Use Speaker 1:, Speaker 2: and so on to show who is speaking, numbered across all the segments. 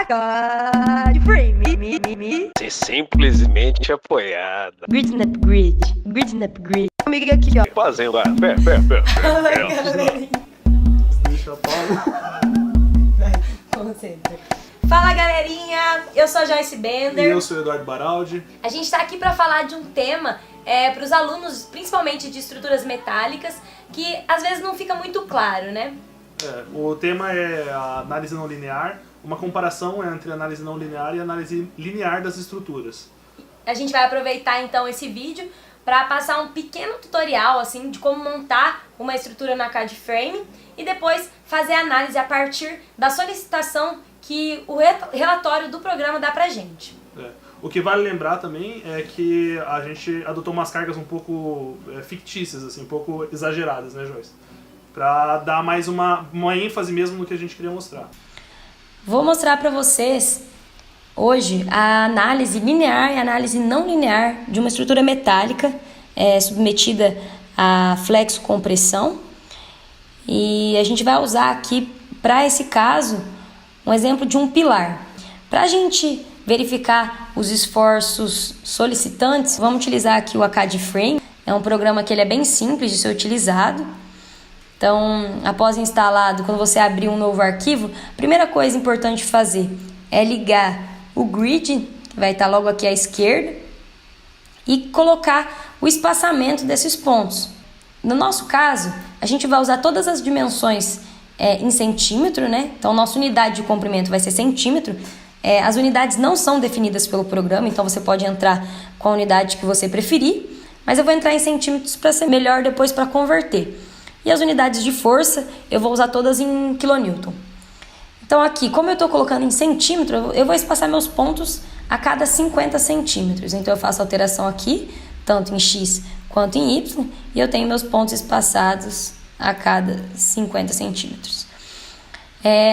Speaker 1: God frame.
Speaker 2: Ser simplesmente apoiada.
Speaker 1: Grid Snap Grid. Grid Snap Grid. Comigo aqui, ó.
Speaker 2: Fazendo a...
Speaker 3: Fala, galerinha.
Speaker 4: Deixa a Paula.
Speaker 3: Vai, concentra. Fala, galerinha. Eu sou a Joyce
Speaker 4: E
Speaker 3: Bender.
Speaker 4: eu sou o Eduardo Baraldi.
Speaker 3: A gente tá aqui pra falar de um tema para os alunos, principalmente de estruturas metálicas, que às vezes não fica muito claro, né?
Speaker 4: O tema é a análise não linear, uma comparação entre a análise não linear e a análise linear das estruturas.
Speaker 3: A gente vai aproveitar então esse vídeo para passar um pequeno tutorial assim de como montar uma estrutura na CAD Frame e depois fazer a análise a partir da solicitação que o relatório do programa dá pra gente.
Speaker 4: O que vale lembrar também é que a gente adotou umas cargas um pouco fictícias, assim, um pouco exageradas, né, Joyce? Para dar mais uma ênfase mesmo no que a gente queria mostrar.
Speaker 3: Vou mostrar para vocês hoje a análise linear e a análise não linear de uma estrutura metálica submetida a flexo-compressão. E a gente vai usar aqui, para esse caso, um exemplo de um pilar. Para a gente verificar os esforços solicitantes, vamos utilizar aqui o CAD Frame. É um programa que ele é bem simples de ser utilizado. Então, após instalado, quando você abrir um novo arquivo, a primeira coisa importante fazer é ligar o grid, que vai estar logo aqui à esquerda, e colocar o espaçamento desses pontos. No nosso caso, a gente vai usar todas as dimensões em centímetro, né? Então, nossa unidade de comprimento vai ser centímetro. As unidades não são definidas pelo programa, então você pode entrar com a unidade que você preferir, mas eu vou entrar em centímetros para ser melhor depois para converter. E as unidades de força, eu vou usar todas em quilonewton. Então aqui, como eu estou colocando em centímetro, eu vou espaçar meus pontos a cada 50 centímetros. Então eu faço alteração aqui, tanto em X quanto em Y, e eu tenho meus pontos espaçados a cada 50 centímetros.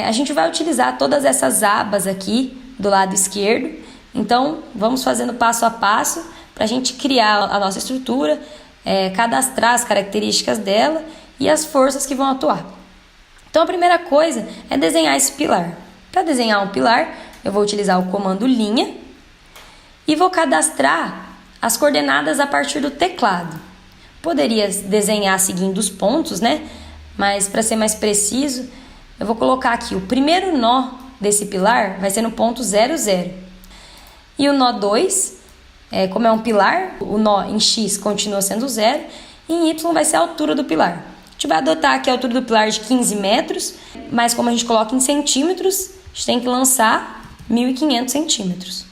Speaker 3: A gente vai utilizar todas essas abas aqui do lado esquerdo. Então vamos fazendo passo a passo para a gente criar a nossa estrutura, cadastrar as características dela e as forças que vão atuar. Então a primeira coisa é desenhar esse pilar. Para desenhar um pilar, eu vou utilizar o comando linha e vou cadastrar as coordenadas a partir do teclado. Poderia desenhar seguindo os pontos, né? Mas para ser mais preciso, eu vou colocar aqui o primeiro nó desse pilar vai ser no ponto 0, 0. E o nó 2, como é um pilar, o nó em X continua sendo 0 e em Y vai ser a altura do pilar. A gente vai adotar aqui a altura do pilar de 15 metros, mas como a gente coloca em centímetros, a gente tem que lançar 1.500 centímetros.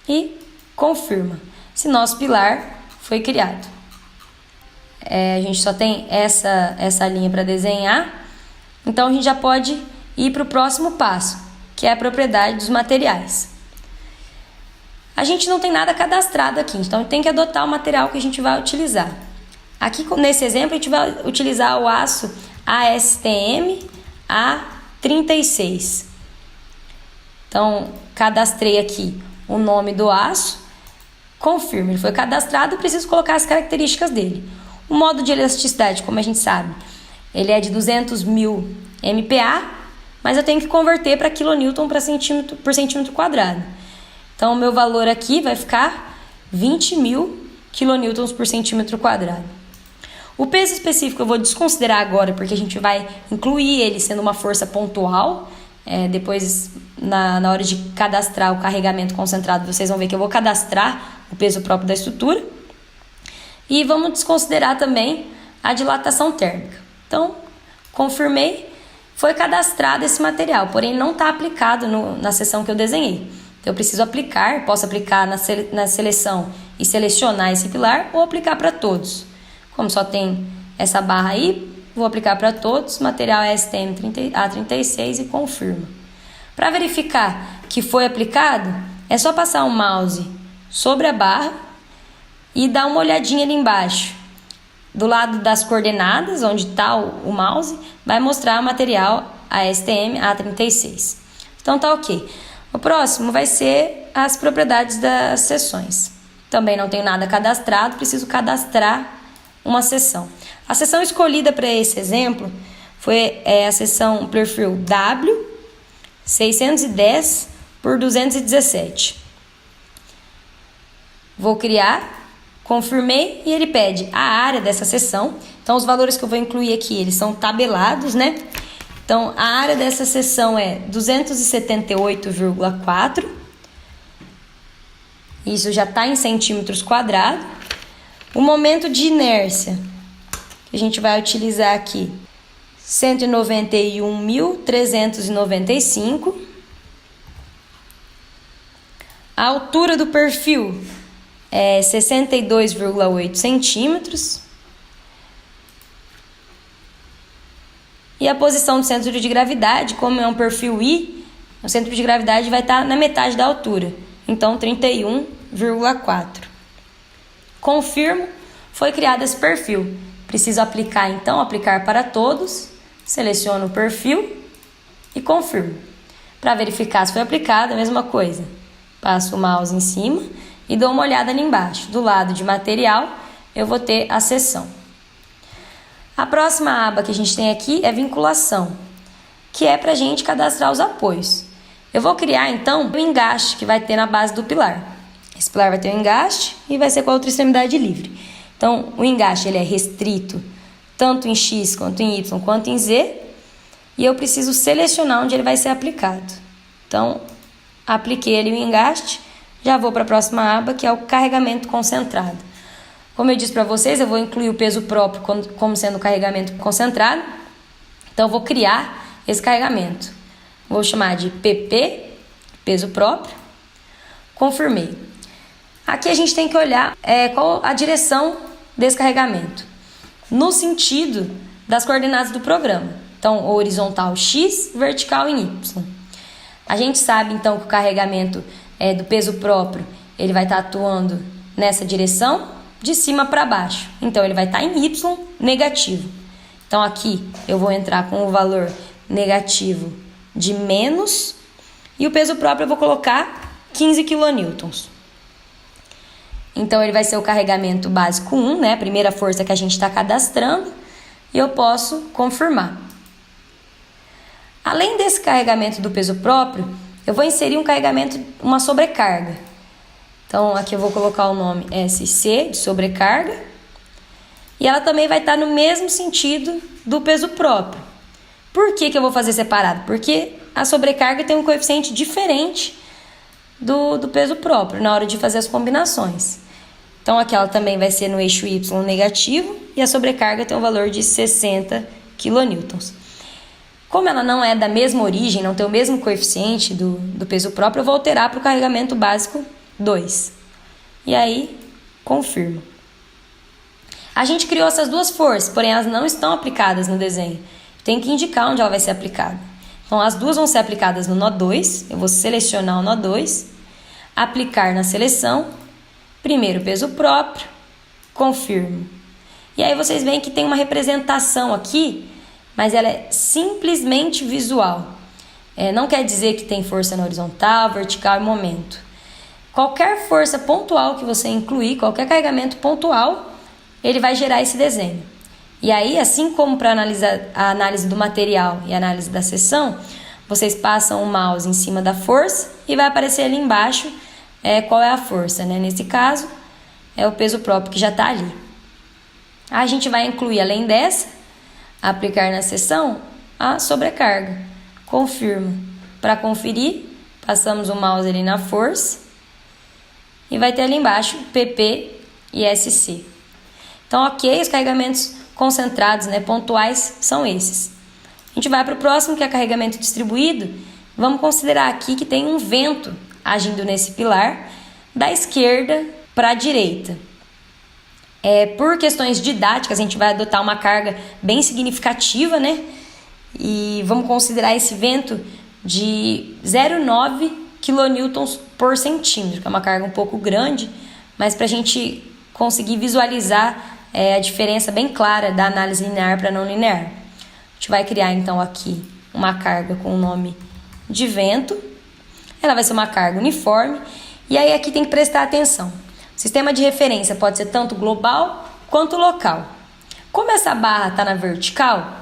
Speaker 3: E confirma se nosso pilar foi criado. A gente só tem essa linha para desenhar, então a gente já pode ir para o próximo passo, que é a propriedade dos materiais. A gente não tem nada cadastrado aqui, então tem que adotar o material que a gente vai utilizar. Aqui nesse exemplo a gente vai utilizar o aço ASTM A36. Então cadastrei aqui o nome do aço, confirmo, ele foi cadastrado, eu preciso colocar as características dele. O modo de elasticidade, como a gente sabe, ele é de 200.000 MPa, mas eu tenho que converter para quilonewton por centímetro quadrado. Então o meu valor aqui vai ficar 20.000 kilonewtons por centímetro quadrado. O peso específico eu vou desconsiderar agora, porque a gente vai incluir ele sendo uma força pontual. Depois, na hora de cadastrar o carregamento concentrado, vocês vão ver que eu vou cadastrar o peso próprio da estrutura. E vamos desconsiderar também a dilatação térmica. Então, confirmei, foi cadastrado esse material, porém não está aplicado na seção que eu desenhei. Então, eu preciso aplicar, posso aplicar na seleção e selecionar esse pilar ou aplicar para todos. Como só tem essa barra aí, vou aplicar para todos, material STM A36 e confirmo. Para verificar que foi aplicado, é só passar o mouse sobre a barra e dar uma olhadinha ali embaixo. Do lado das coordenadas, onde está o mouse, vai mostrar o material ASTM A36. Então tá ok. O próximo vai ser as propriedades das seções. Também não tenho nada cadastrado, preciso cadastrar uma seção. A seção escolhida para esse exemplo foi a seção perfil W 610 por 217. Vou criar, confirmei e ele pede a área dessa seção. Então, os valores que eu vou incluir aqui, eles são tabelados, né? Então, a área dessa seção é 278,4. Isso já está em centímetros quadrados. O momento de inércia que a gente vai utilizar aqui, 191.395. A altura do perfil é 62,8 centímetros. E a posição do centro de gravidade, como é um perfil I, o centro de gravidade vai estar na metade da altura. Então, 31,4. Confirmo, foi criado esse perfil. Preciso aplicar, então, aplicar para todos. Seleciono o perfil e confirmo. Para verificar se foi aplicado, a mesma coisa. Passo o mouse em cima e dou uma olhada ali embaixo. Do lado de material, eu vou ter a seção. A próxima aba que a gente tem aqui é vinculação, que é para a gente cadastrar os apoios. Eu vou criar, então, o engaste que vai ter na base do pilar. Esse pilar vai ter um engaste e vai ser com a outra extremidade livre. Então, o engaste ele é restrito tanto em X, quanto em Y, quanto em Z. E eu preciso selecionar onde ele vai ser aplicado. Então, apliquei ali o engaste. Já vou para a próxima aba, que é o carregamento concentrado. Como eu disse para vocês, eu vou incluir o peso próprio como sendo carregamento concentrado. Então, eu vou criar esse carregamento. Vou chamar de PP, peso próprio. Confirmei. Aqui a gente tem que olhar qual a direção desse carregamento, no sentido das coordenadas do programa. Então, horizontal X, vertical em Y. A gente sabe, então, que o carregamento do peso próprio, ele vai estar atuando nessa direção, de cima para baixo. Então, ele vai estar em Y negativo. Então, aqui eu vou entrar com o valor negativo de menos, e o peso próprio eu vou colocar 15 kN. Então, ele vai ser o carregamento básico 1, né? A primeira força que a gente está cadastrando, e eu posso confirmar. Além desse carregamento do peso próprio, eu vou inserir um carregamento, uma sobrecarga. Então, aqui eu vou colocar o nome SC, de sobrecarga. E ela também vai estar no mesmo sentido do peso próprio. Por que eu vou fazer separado? Porque a sobrecarga tem um coeficiente diferente do peso próprio na hora de fazer as combinações. Então, aqui ela também vai ser no eixo Y negativo e a sobrecarga tem um valor de 60 kN. Como ela não é da mesma origem, não tem o mesmo coeficiente do peso próprio, eu vou alterar para o carregamento básico 2. E aí, confirmo. A gente criou essas duas forças, porém elas não estão aplicadas no desenho. Tem que indicar onde ela vai ser aplicada. Então, as duas vão ser aplicadas no nó 2. Eu vou selecionar o nó 2, aplicar na seleção, primeiro peso próprio, confirmo. E aí vocês veem que tem uma representação aqui, mas ela é simplesmente visual. Não quer dizer que tem força na horizontal, vertical e momento. Qualquer força pontual que você incluir, qualquer carregamento pontual, ele vai gerar esse desenho. E aí, assim como para analisar a análise do material e a análise da seção, vocês passam o mouse em cima da força e vai aparecer ali embaixo qual é a força, né? Nesse caso, é o peso próprio que já está ali. A gente vai incluir, além dessa, aplicar na seção a sobrecarga. Confirmo. Para conferir, passamos o mouse ali na força e vai ter ali embaixo PP e SC. Então, ok, os carregamentos concentrados, né, pontuais, são esses. A gente vai para o próximo, que é carregamento distribuído. Vamos considerar aqui que tem um vento agindo nesse pilar, da esquerda para a direita. Por questões didáticas, a gente vai adotar uma carga bem significativa, né? E vamos considerar esse vento de 0,9 kN por centímetro, que é uma carga um pouco grande, mas para a gente conseguir visualizar a diferença bem clara da análise linear para não linear. A gente vai criar então aqui uma carga com o nome de vento. Ela vai ser uma carga uniforme. E aí aqui tem que prestar atenção. O sistema de referência pode ser tanto global quanto local. Como essa barra está na vertical,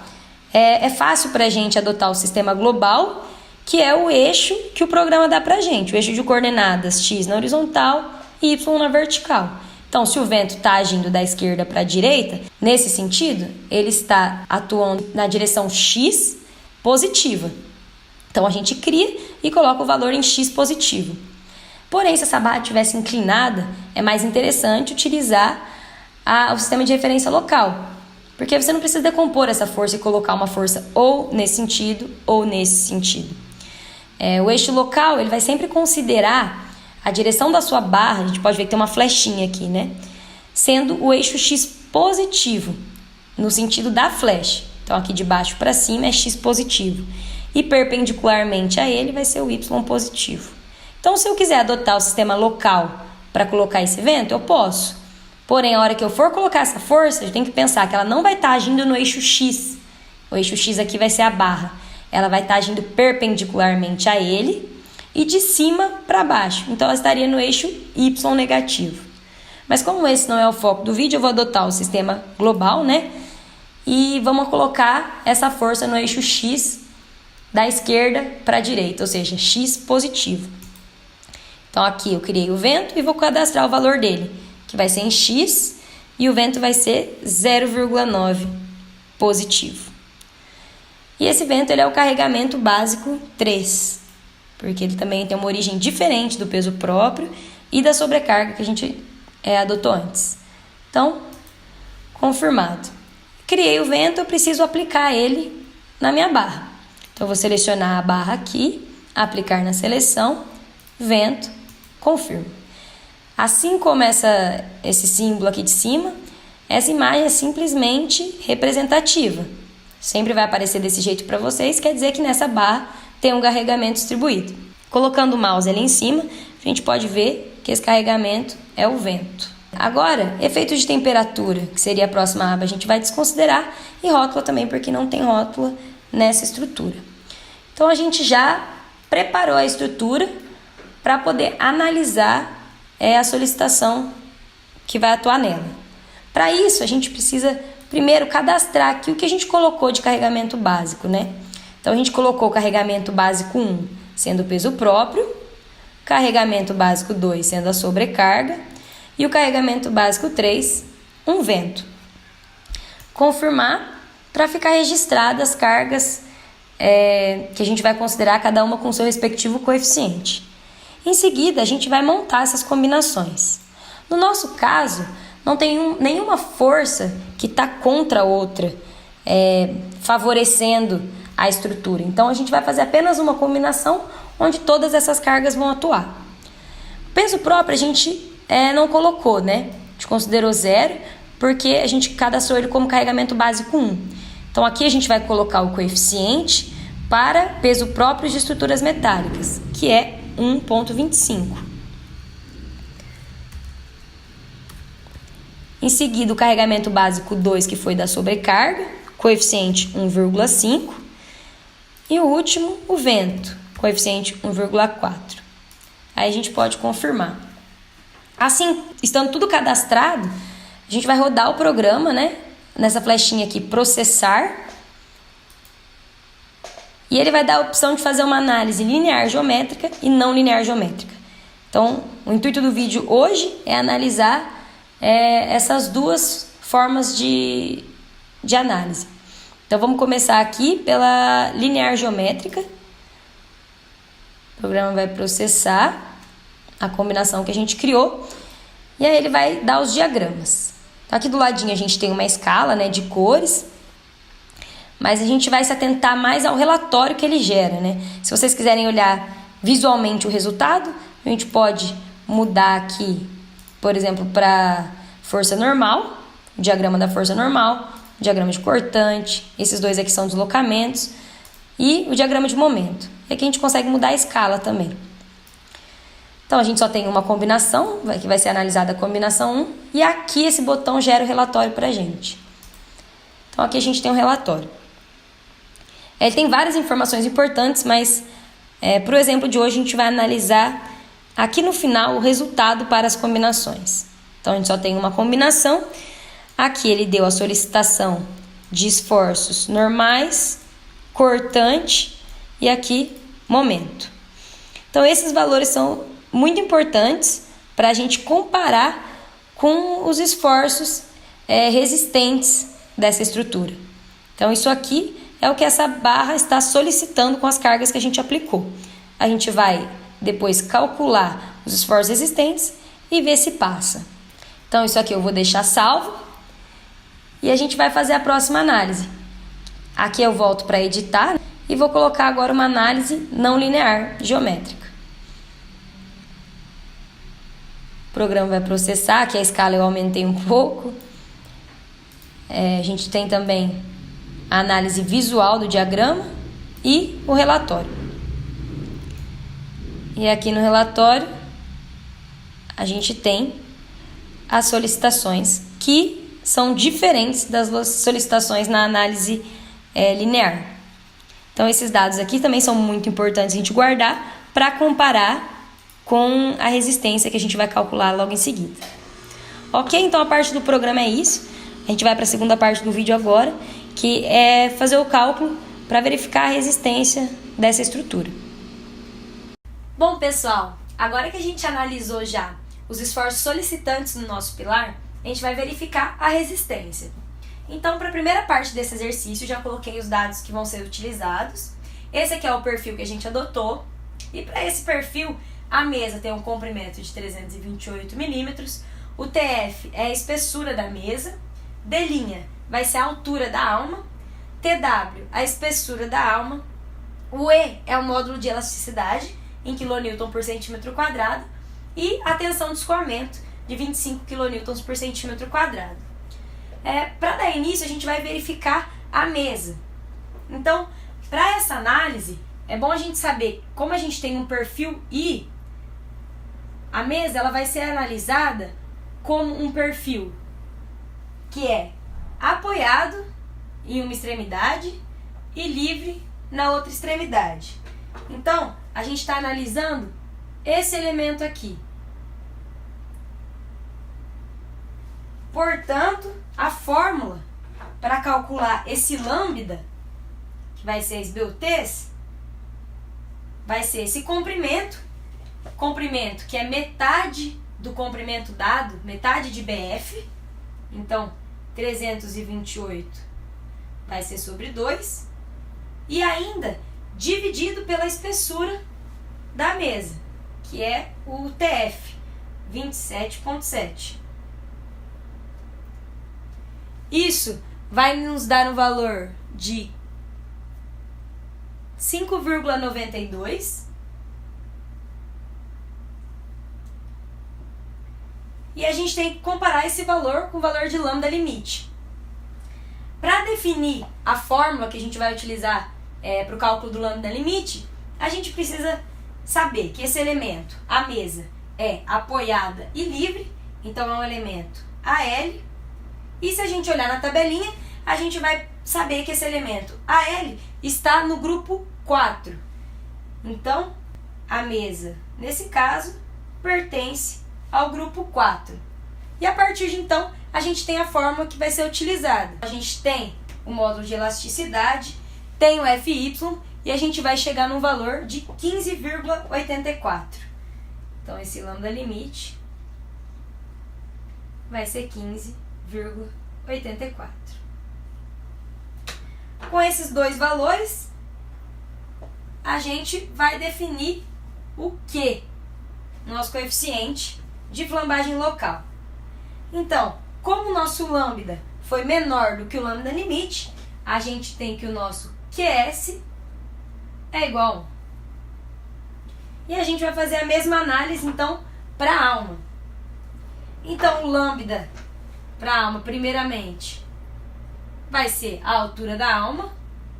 Speaker 3: é fácil para a gente adotar o sistema global que é o eixo que o programa dá pra gente, o eixo de coordenadas x na horizontal e y na vertical. Então, se o vento está agindo da esquerda para a direita, nesse sentido, ele está atuando na direção x positiva. Então, a gente cria e coloca o valor em x positivo. Porém, se essa barra estivesse inclinada, é mais interessante utilizar o sistema de referência local, porque você não precisa decompor essa força e colocar uma força ou nesse sentido ou nesse sentido. O eixo local ele vai sempre considerar a direção da sua barra, a gente pode ver que tem uma flechinha aqui, né? Sendo o eixo x positivo, no sentido da flecha. Então, aqui de baixo para cima é x positivo. E perpendicularmente a ele vai ser o y positivo. Então, se eu quiser adotar o sistema local para colocar esse vento, eu posso. Porém, a hora que eu for colocar essa força, eu tenho que pensar que ela não vai estar agindo no eixo x. O eixo x aqui vai ser a barra. Ela vai estar agindo perpendicularmente a ele e de cima para baixo. Então, ela estaria no eixo y negativo. Mas como esse não é o foco do vídeo, eu vou adotar o sistema global, né? E vamos colocar essa força no eixo x da esquerda para a direita, ou seja, x positivo. Então, aqui eu criei o vento e vou cadastrar o valor dele, que vai ser em x, e o vento vai ser 0,9 positivo. E esse vento ele é o carregamento básico 3, porque ele também tem uma origem diferente do peso próprio e da sobrecarga que a gente adotou antes. Então, confirmado. Criei o vento, eu preciso aplicar ele na minha barra. Então, eu vou selecionar a barra aqui, aplicar na seleção, vento, confirmo. Assim como esse símbolo aqui de cima, essa imagem é simplesmente representativa. Sempre vai aparecer desse jeito para vocês, quer dizer que nessa barra tem um carregamento distribuído. Colocando o mouse ali em cima, a gente pode ver que esse carregamento é o vento. Agora, efeito de temperatura, que seria a próxima aba, a gente vai desconsiderar, e rótula também, porque não tem rótula nessa estrutura. Então, a gente já preparou a estrutura para poder analisar a solicitação que vai atuar nela. Para isso, a gente precisa primeiro cadastrar aqui o que a gente colocou de carregamento básico, né? Então, a gente colocou o carregamento básico 1 sendo o peso próprio, carregamento básico 2 sendo a sobrecarga e o carregamento básico 3, um vento. Confirmar para ficar registradas as cargas que a gente vai considerar cada uma com seu respectivo coeficiente. Em seguida, a gente vai montar essas combinações. No nosso caso, não tem nenhuma força que está contra a outra, favorecendo a estrutura. Então, a gente vai fazer apenas uma combinação onde todas essas cargas vão atuar. O peso próprio a gente não colocou, né? A gente considerou 0 porque a gente cadastrou ele como carregamento básico 1. Então, aqui a gente vai colocar o coeficiente para peso próprio de estruturas metálicas, que é 1,25. Em seguida, o carregamento básico 2, que foi da sobrecarga, coeficiente 1,5. E o último, o vento, coeficiente 1,4. Aí a gente pode confirmar. Assim, estando tudo cadastrado, a gente vai rodar o programa, né? Nessa flechinha aqui, processar. E ele vai dar a opção de fazer uma análise linear geométrica e não linear geométrica. Então, o intuito do vídeo hoje é analisar essas duas formas de análise. Então, vamos começar aqui pela linear geométrica. O programa vai processar a combinação que a gente criou e aí ele vai dar os diagramas. Então, aqui do ladinho a gente tem uma escala, né, de cores, mas a gente vai se atentar mais ao relatório que ele gera, né? Se vocês quiserem olhar visualmente o resultado, a gente pode mudar aqui, por exemplo, para força normal, o diagrama da força normal, o diagrama de cortante, esses dois aqui são deslocamentos, e o diagrama de momento. E aqui a gente consegue mudar a escala também. Então, a gente só tem uma combinação, que vai ser analisada a combinação 1, e aqui esse botão gera o relatório para a gente. Então, aqui a gente tem um relatório. Ele tem várias informações importantes, mas para o exemplo de hoje a gente vai analisar aqui no final o resultado para as combinações. Então, a gente só tem uma combinação. Aqui ele deu a solicitação de esforços normais, cortante, e aqui momento. Então, esses valores são muito importantes para a gente comparar com os esforços resistentes dessa estrutura. Então, isso aqui é o que essa barra está solicitando com as cargas que a gente aplicou. A gente vai depois calcular os esforços resistentes e ver se passa. Então, isso aqui eu vou deixar salvo e a gente vai fazer a próxima análise. Aqui eu volto para editar e vou colocar agora uma análise não linear geométrica. O programa vai processar, aqui a escala eu aumentei um pouco. A gente tem também a análise visual do diagrama e o relatório. E aqui no relatório a gente tem as solicitações que são diferentes das solicitações na análise linear. Então esses dados aqui também são muito importantes a gente guardar para comparar com a resistência que a gente vai calcular logo em seguida. Ok? Então a parte do programa é isso. A gente vai para a segunda parte do vídeo agora, que é fazer o cálculo para verificar a resistência dessa estrutura. Bom, pessoal, agora que a gente analisou já os esforços solicitantes no nosso pilar, a gente vai verificar a resistência. Então, para a primeira parte desse exercício, já coloquei os dados que vão ser utilizados. Esse aqui é o perfil que a gente adotou. E para esse perfil, a mesa tem um comprimento de 328 milímetros, o TF é a espessura da mesa, D' vai ser a altura da alma, TW a espessura da alma, o E é o módulo de elasticidade em kN por centímetro quadrado e a tensão de escoamento de 25 kN por centímetro quadrado. Para dar início, a gente vai verificar a mesa. Então, para essa análise, é bom a gente saber como a gente tem um perfil I, a mesa ela vai ser analisada como um perfil que é apoiado em uma extremidade e livre na outra extremidade. Então, a gente está analisando esse elemento aqui. Portanto, a fórmula para calcular esse lambda, que vai ser esbeltez, vai ser esse comprimento que é metade do comprimento dado, metade de BF, então 328 vai ser sobre 2, e ainda dividido pela espessura da mesa, que é o TF, 27,7. Isso vai nos dar um valor de 5,92. E a gente tem que comparar esse valor com o valor de lambda limite. Para definir a fórmula que a gente vai utilizar para o cálculo do lambda limite, a gente precisa saber que esse elemento, a mesa, é apoiada e livre, então é um elemento AL. E se a gente olhar na tabelinha, a gente vai saber que esse elemento AL está no grupo 4. Então, a mesa, nesse caso, pertence ao grupo 4. E a partir de então, a gente tem a fórmula que vai ser utilizada. A gente tem o módulo de elasticidade, tem o FY e a gente vai chegar num valor de 15,84. Então, esse lambda limite vai ser 15,84. Com esses dois valores, a gente vai definir o Q, nosso coeficiente de flambagem local. Então, como o nosso lambda foi menor do que o lambda limite, a gente tem que o nosso QS é igual a 1. E a gente vai fazer a mesma análise, então, para a alma. Então, o lambda para a alma, primeiramente, vai ser a altura da alma,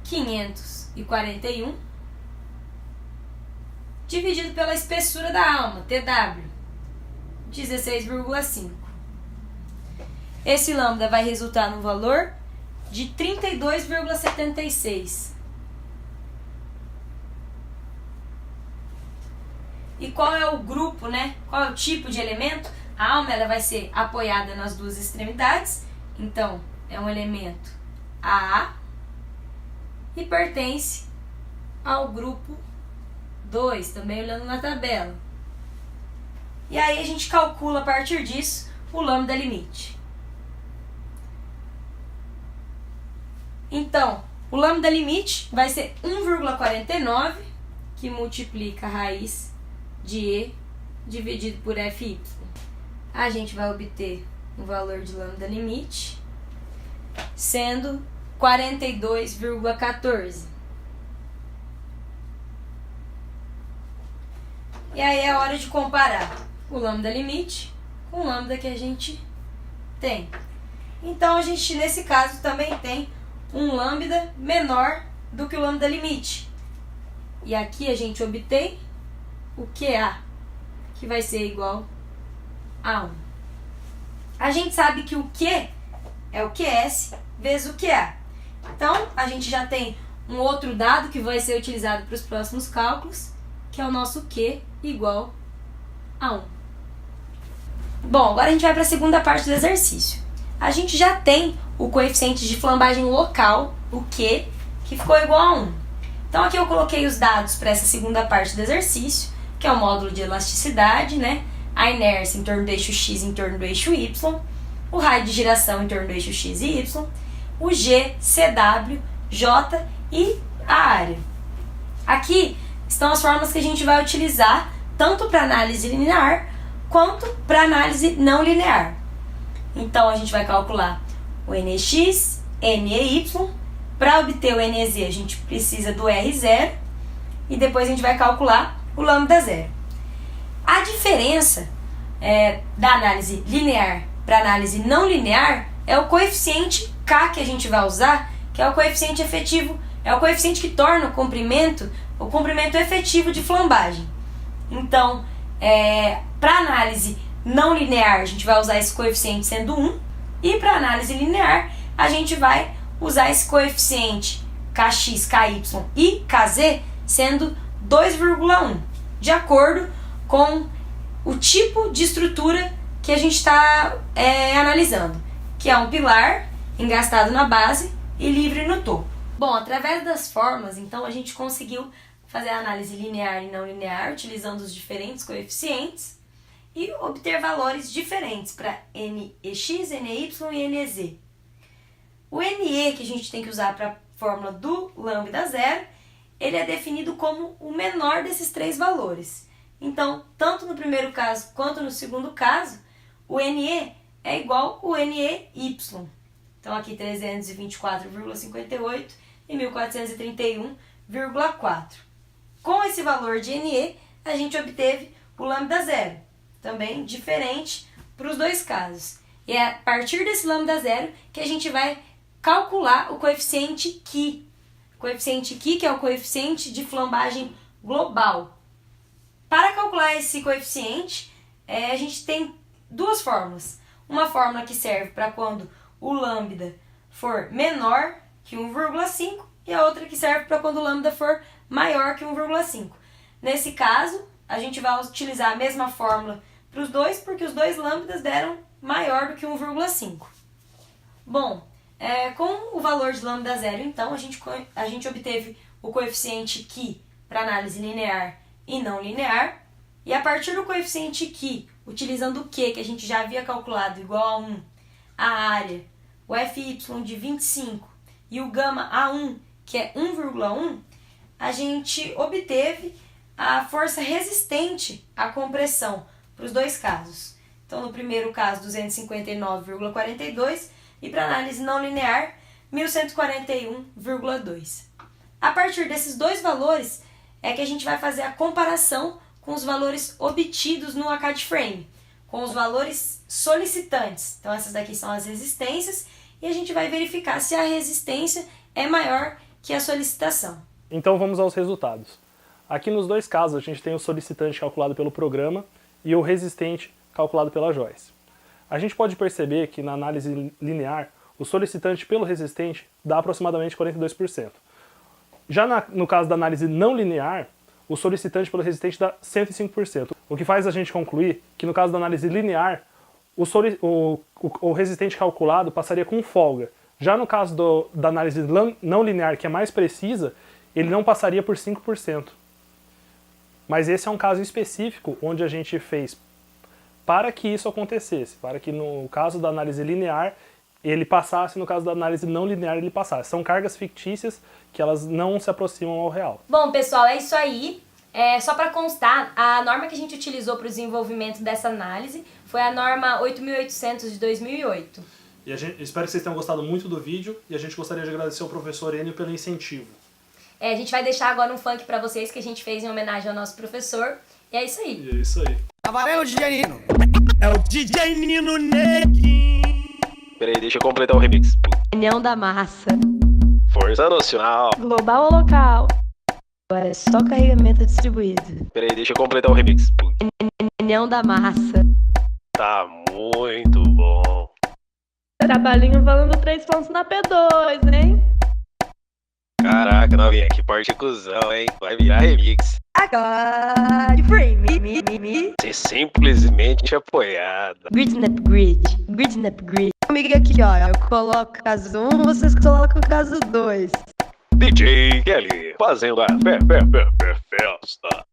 Speaker 3: 541, dividido pela espessura da alma, TW, 16,5. Esse lambda vai resultar no valor de 32,76. E qual é o grupo, né? Qual é o tipo de elemento? A alma ela vai ser apoiada nas duas extremidades, então é um elemento AA e pertence ao grupo 2, também olhando na tabela. E aí a gente calcula a partir disso o lambda limite. Então, o lambda limite vai ser 1,49, que multiplica a raiz de E dividido por Fy. A gente vai obter um valor de lambda limite sendo 42,14. E aí é hora de comparar o lambda limite com o lambda que a gente tem. Então a gente nesse caso também tem um lambda menor do que o lambda limite. E aqui a gente obtém o QA, que vai ser igual a 1. A gente sabe que o Q é o QS vezes o QA. Então, a gente já tem um outro dado que vai ser utilizado para os próximos cálculos, que é o nosso Q igual a 1. Bom, agora a gente vai para a segunda parte do exercício. A gente já tem o coeficiente de flambagem local, o Q, que ficou igual a 1. Então, aqui eu coloquei os dados para essa segunda parte do exercício, que é o módulo de elasticidade, né? A inércia em torno do eixo X e em torno do eixo Y, o raio de giração em torno do eixo X e Y, o G, CW, J e a área. Aqui estão as formas que a gente vai utilizar tanto para análise linear quanto para análise não linear. Então, a gente vai calcular o NX, NEY. Para obter o NEZ, a gente precisa do R0 e depois a gente vai calcular o lambda zero. A diferença da análise linear para análise não linear é o coeficiente K que a gente vai usar, que é o coeficiente efetivo, é o coeficiente que torna o comprimento efetivo de flambagem. Então, para análise não linear, a gente vai usar esse coeficiente sendo 1, e para análise linear, a gente vai usar esse coeficiente Kx, Ky e Kz sendo 2,1, de acordo com o tipo de estrutura que a gente está analisando, que é um pilar engastado na base e livre no topo. Bom, através das fórmulas, então, a gente conseguiu fazer a análise linear e não linear, utilizando os diferentes coeficientes, e obter valores diferentes para NEX, NEY e NEZ. O NE que a gente tem que usar para a fórmula do lambda zero, ele é definido como o menor desses três valores. Então, tanto no primeiro caso quanto no segundo caso, o NE é igual ao NEY. Então, aqui 324,58 e 1431,4. Com esse valor de NE, a gente obteve o lambda zero, também diferente para os dois casos. E é a partir desse lambda zero que a gente vai calcular o coeficiente Ki. O coeficiente Ki, que é o coeficiente de flambagem global. Para calcular esse coeficiente, a gente tem duas fórmulas. Uma fórmula que serve para quando o lambda for menor que 1,5 e a outra que serve para quando o lambda for maior que 1,5. Nesse caso, a gente vai utilizar a mesma fórmula para os dois, porque os dois lambdas deram maior do que 1,5. Bom, com o valor de lambda zero, então, a gente obteve o coeficiente Ki para análise linear e não linear, e a partir do coeficiente Ki, utilizando o Q, que a gente já havia calculado, igual a 1, a área, o Fy de 25 e o gama A1, que é 1,1, a gente obteve a força resistente à compressão para os dois casos. Então, no primeiro caso, 259,42 e para análise não linear, 1141,2. A partir desses dois valores é que a gente vai fazer a comparação com os valores obtidos no ACAD Frame, com os valores solicitantes. Então, essas daqui são as resistências e a gente vai verificar se a resistência é maior que a solicitação.
Speaker 4: Então, vamos aos resultados. Aqui nos dois casos, a gente tem o solicitante calculado pelo programa e o resistente calculado pela Joyce. A gente pode perceber que na análise linear, o solicitante pelo resistente dá aproximadamente 42%. Já no caso da análise não linear, o solicitante pelo resistente dá 105%. O que faz a gente concluir que no caso da análise linear, o resistente calculado passaria com folga. Já no caso da análise não linear, que é mais precisa, ele não passaria por 5%. Mas esse é um caso específico onde a gente fez para que isso acontecesse, para que no caso da análise linear ele passasse, no caso da análise não linear ele passasse. São cargas fictícias que elas não se aproximam ao real.
Speaker 3: Bom, pessoal, é isso aí. Só para constar, a norma que a gente utilizou para o desenvolvimento dessa análise foi a norma 8.800 de 2008.
Speaker 4: E espero que vocês tenham gostado muito do vídeo e a gente gostaria de agradecer ao professor Enio pelo incentivo.
Speaker 3: A gente vai deixar agora um funk para vocês que a gente fez em homenagem ao nosso professor. E é isso aí.
Speaker 4: E é isso aí.
Speaker 5: Tá valendo, DJ Nino? É o DJ Nino Neguinho.
Speaker 2: Peraí, deixa eu completar o remix.
Speaker 1: União da massa.
Speaker 2: Força nacional.
Speaker 1: Global ou local? Agora é só carregamento distribuído.
Speaker 2: Peraí, deixa eu completar o remix.
Speaker 1: União da massa.
Speaker 2: Tá muito bom.
Speaker 1: Trabalhinho valendo 3 pontos na P2, hein?
Speaker 2: Caraca, novinha, que parte cuzão, hein? Vai virar remix.
Speaker 1: Agora, frame.
Speaker 2: Ser simplesmente apoiada.
Speaker 1: Grid Snap Grid. Grid Snap Grid. Comigo aqui, ó. Eu coloco o caso 1, vocês colocam o caso 2.
Speaker 2: DJ Kelly, fazendo a festa.